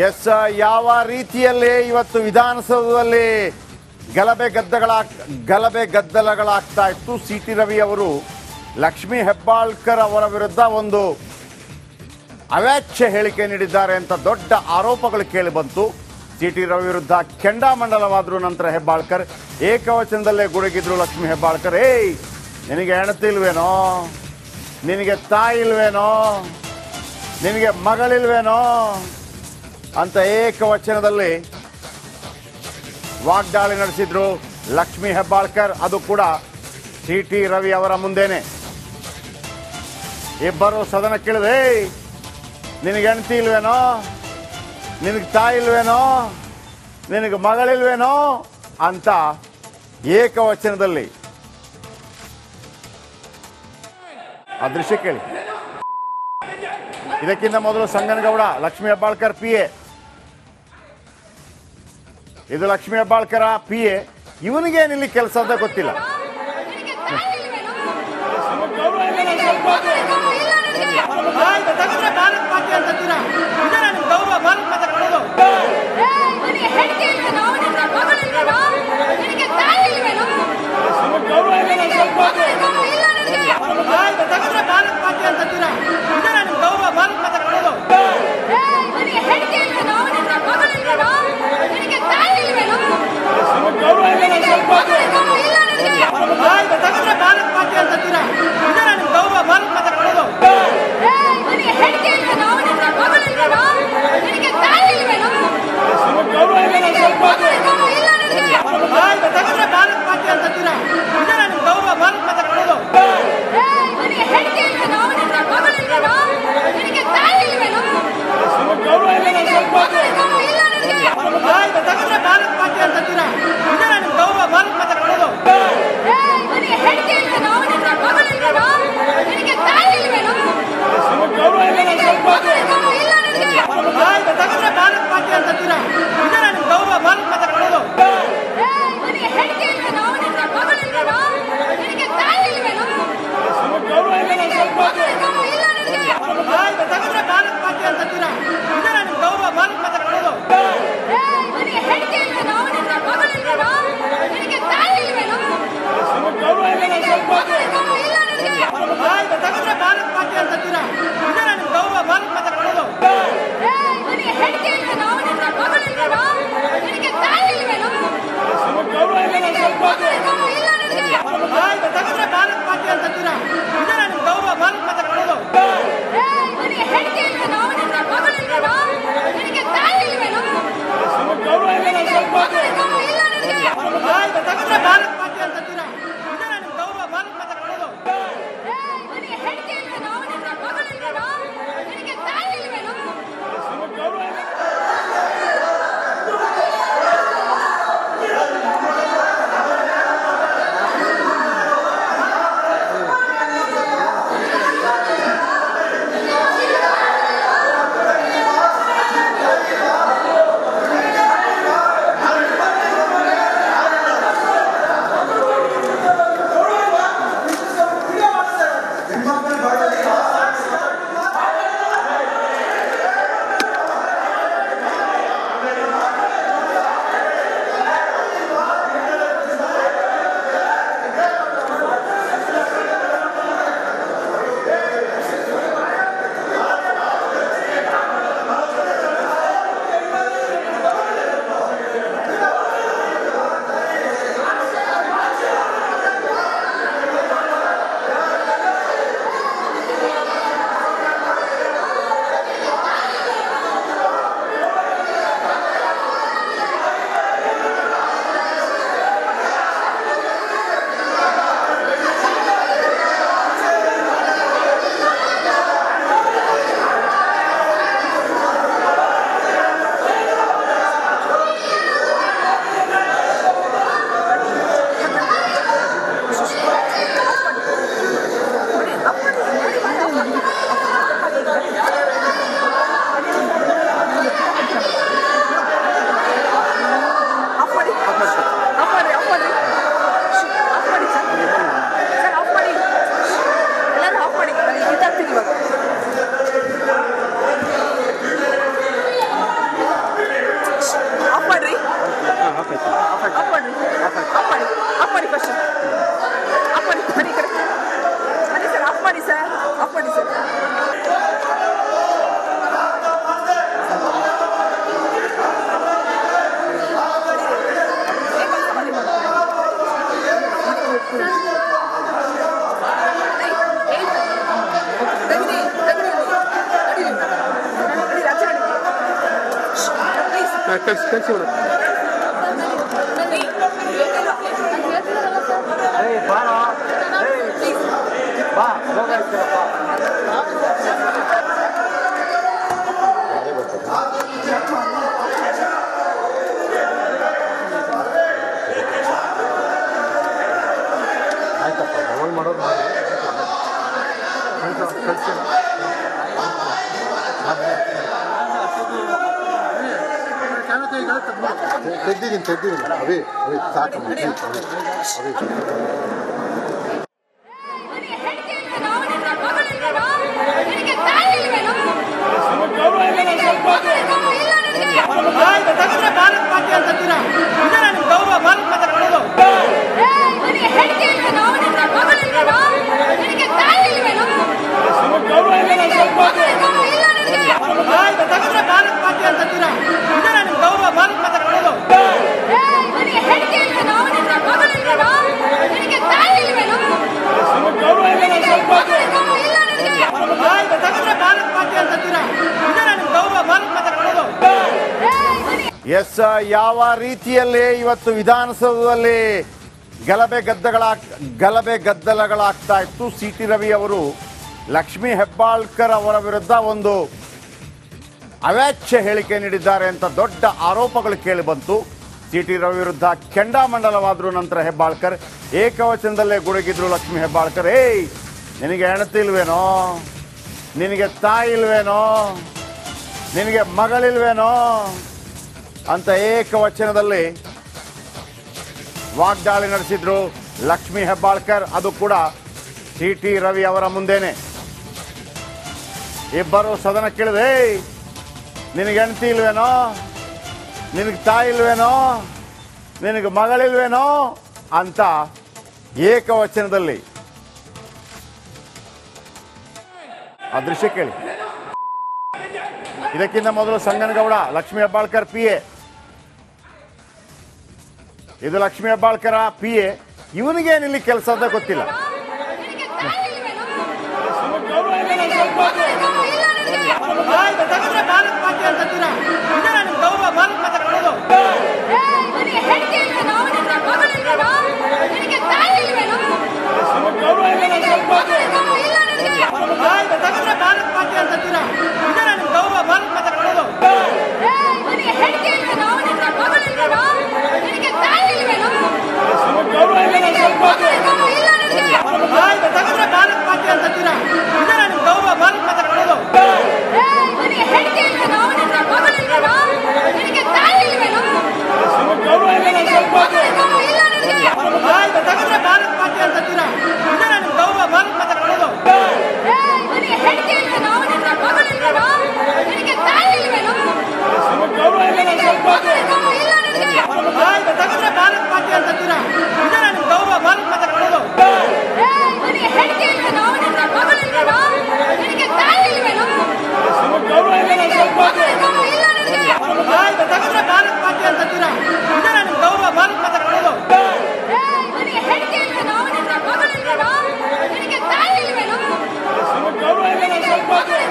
S, ಯಾವ ರೀತಿಯಲ್ಲಿ ಇವತ್ತು ವಿಧಾನಸೌಧದಲ್ಲಿ ಗಲಭೆ ಗದ್ದಲಗಳಾಗ್ತಾ ಇತ್ತು. ಸಿ ಟಿ ರವಿ ಅವರು ಲಕ್ಷ್ಮೀ ಹೆಬ್ಬಾಳ್ಕರ್ ಅವರ ವಿರುದ್ಧ ಒಂದು ಅವ್ಯಾಚ್ಯ ಹೇಳಿಕೆ ನೀಡಿದ್ದಾರೆ ಅಂತ ದೊಡ್ಡ ಆರೋಪಗಳು ಕೇಳಿ ಬಂತು. ಸಿ ಟಿ ರವಿ ವಿರುದ್ಧ ಕೆಂಡಾಮಂಡಲವಾದ್ರು. ನಂತರ ಹೆಬ್ಬಾಳ್ಕರ್ ಏಕವಚನದಲ್ಲೇ ಗುಡುಗಿದ್ರು. ಲಕ್ಷ್ಮೀ ಹೆಬ್ಬಾಳ್ಕರ್, ಏಯ್ ನಿನಗೆ ಹೆಂಡತಿ ಇಲ್ವೇನೋ, ನಿನಗೆ ತಾಯಿ ಇಲ್ವೇನೋ, ನಿನಗೆ ಮಗಳಿಲ್ವೇನೋ ಅಂತ ಏಕವಚನದಲ್ಲಿ ವಾಗ್ದಾಳಿ ನಡೆಸಿದ್ರು ಲಕ್ಷ್ಮೀ ಹೆಬ್ಬಾಳ್ಕರ್. ಅದು ಕೂಡ ಸಿ ಟಿ ರವಿ ಅವರ ಮುಂದೇನೆ. ಇಬ್ಬರು ಸದನಕ್ಕಿಳಿದು, ನಿನಗೆ ಹೆಂಡತಿ ಇಲ್ವೇನೋ, ನಿನಗೆ ತಾಯಿ ಇಲ್ವೇನೋ, ನಿನಗೆ ಮಗಳಿಲ್ವೇನೋ ಅಂತ ಏಕವಚನದಲ್ಲಿ ಆ ದೃಶ್ಯ ಕೇಳಿ. ಇದಕ್ಕಿಂತ ಮೊದಲು ಸಂಗನಗೌಡ, ಲಕ್ಷ್ಮೀ ಹೆಬ್ಬಾಳ್ಕರ್ ಪಿ ಎ, ಇದು ಲಕ್ಷ್ಮೀ ಹೆಬ್ಬಾಳ್ಕರ ಪಿ ಎ. ಇವನಿಗೇನಿಲ್ಲಿ ಕೆಲಸ ಅಂತ ಗೊತ್ತಿಲ್ಲ. ಭಾರತ್ ಮಾತೆ ಅಂತ ಕಳ್ಸಿ ಕಳ್ಸಿ ಬಿಡು. ಆಯ್ತಪ್ಪ ಡಬಲ್ ಮಾಡೋದು ಮಾಡಿ ಕಳ್ಸಿ. ತೆಗ್ದಿದ್ದೀನಿ ಅವಿ ಸಾಕಮ್ಮ ಅವಿ ಭಾರತ್ ಮಾತೆ ಅಂತೀರಾ ಇದರ ನಿಮ್ ಗೌರವ ಭಾರತ್ ಮಾತೆ ಕೊಡೋದು ಭಾರತ್ ಮಾತೆ ಅಂತೀರಾ ಇದರ ನಿಮ್ ಗೌರವ ಭಾರತ್ ಮಾತೆ ಕೊಡೋದು ಭಾರತ್ ಮಾತೆ ಅಂತೀರಾ ಇದರ ನಿಮ್ ಗೌರವ ಭಾರತ್ ಮಾತೆ ಕೊಡೋದು. ಎಸ್, ಯಾವ ರೀತಿಯಲ್ಲಿ ಇವತ್ತು ವಿಧಾನಸೌಧದಲ್ಲಿ ಗಲಭೆ ಗದ್ದಲಗಳಾಗ್ತಾ ಇತ್ತು. ಸಿ ಟಿ ರವಿ ಅವರು ಲಕ್ಷ್ಮೀ ಹೆಬ್ಬಾಳ್ಕರ್ ಅವರ ವಿರುದ್ಧ ಒಂದು ಅವ್ಯಾಚ್ಯ ಹೇಳಿಕೆ ನೀಡಿದ್ದಾರೆ ಅಂತ ದೊಡ್ಡ ಆರೋಪಗಳು ಕೇಳಿ ಬಂತು. ಸಿ ಟಿ ರವಿ ವಿರುದ್ಧ ಕೆಂಡಾಮಂಡಲವಾದ್ರು. ನಂತರ ಹೆಬ್ಬಾಳ್ಕರ್ ಏಕವಚನದಲ್ಲೇ ಗುಡುಗಿದ್ರು. ಲಕ್ಷ್ಮೀ ಹೆಬ್ಬಾಳ್ಕರ್, ಏಯ್ ನಿನಗೆ ಹೆಂಡತಿ ಇಲ್ವೇನೋ, ನಿನಗೆ ತಾಯಿ ಇಲ್ವೇನೋ, ನಿನಗೆ ಮಗಳಿಲ್ವೇನೋ ಅಂತ ಏಕವಚನದಲ್ಲಿ ವಾಗ್ದಾಳಿ ನಡೆಸಿದ್ರು ಲಕ್ಷ್ಮೀ ಹೆಬ್ಬಾಳ್ಕರ್. ಅದು ಕೂಡ ಸಿ ಟಿ ರವಿ ಅವರ ಮುಂದೇನೆ. ಇಬ್ಬರು ಸದನ ಕೇಳಿದೆ, ನಿನಗೆ ಹೆಂಡತಿ ಇಲ್ವೇನೋ, ನಿನಗೆ ತಾಯಿ ಇಲ್ವೇನೋ, ನಿನಗೆ ಮಗಳಿಲ್ವೇನೋ ಅಂತ ಏಕವಚನದಲ್ಲಿ. ಆ ದೃಶ್ಯ ಕೇಳಿ. ಇದಕ್ಕಿಂತ ಮೊದಲು ಸಂಗನಗೌಡ, ಲಕ್ಷ್ಮೀ ಹೆಬ್ಬಾಳ್ಕರ್ PA. ಇದು ಲಕ್ಷ್ಮೀ ಹೆಬ್ಬಾಳ್ಕರ PA. ಇವನಿಗೇನಿಲ್ಲಿ ಕೆಲಸ ಅಂತ ಗೊತ್ತಿಲ್ಲ. ಭಾರತ್ ಮಾತೆ ಅಂತೀರಾ ಇದರ ನಿಮ್ ಗೌರವ ಭಾರತ್ ಮಾತೆ ಕೊಡೋದು ಭಾರತ್ ಮಾತೆ ಅಂತೀರಾ ಇದರ ನಿಮ್ ಗೌರವ ಭಾರತ್ ಮಾತೆ ಕೊಡೋದು ಭಾರತ್ ಮಾತೆ ಅಂತೀರಾ ಇದರ ನಿಮ್ ಗೌರವ ಭಾರತ್ ಮಾತೆ ಕೊಡೋದು ಭಾರತ್ ಮಾತೆ ಅಂತೀರಾ ಇದರ ನಿಮ್ ಗೌರವ ಭಾರತ್ ಮಾತೆ ಕೊಡೋದು ಭಾರತ್ ಮಾತೆ ಅಂತೀರಾ ಇದರ ನಿಮ್ ಗೌರವ ಭಾರತ್ ಮಾತೆ ಕೊಡೋದು ಭಾರತ್ ಮಾತೆ ಅಂತೀರಾ ಇದರ ನಿಮ್ ಗೌರವ ಭಾರತ್ ಮಾತೆ ಕೊಡೋದು ಗೌರವ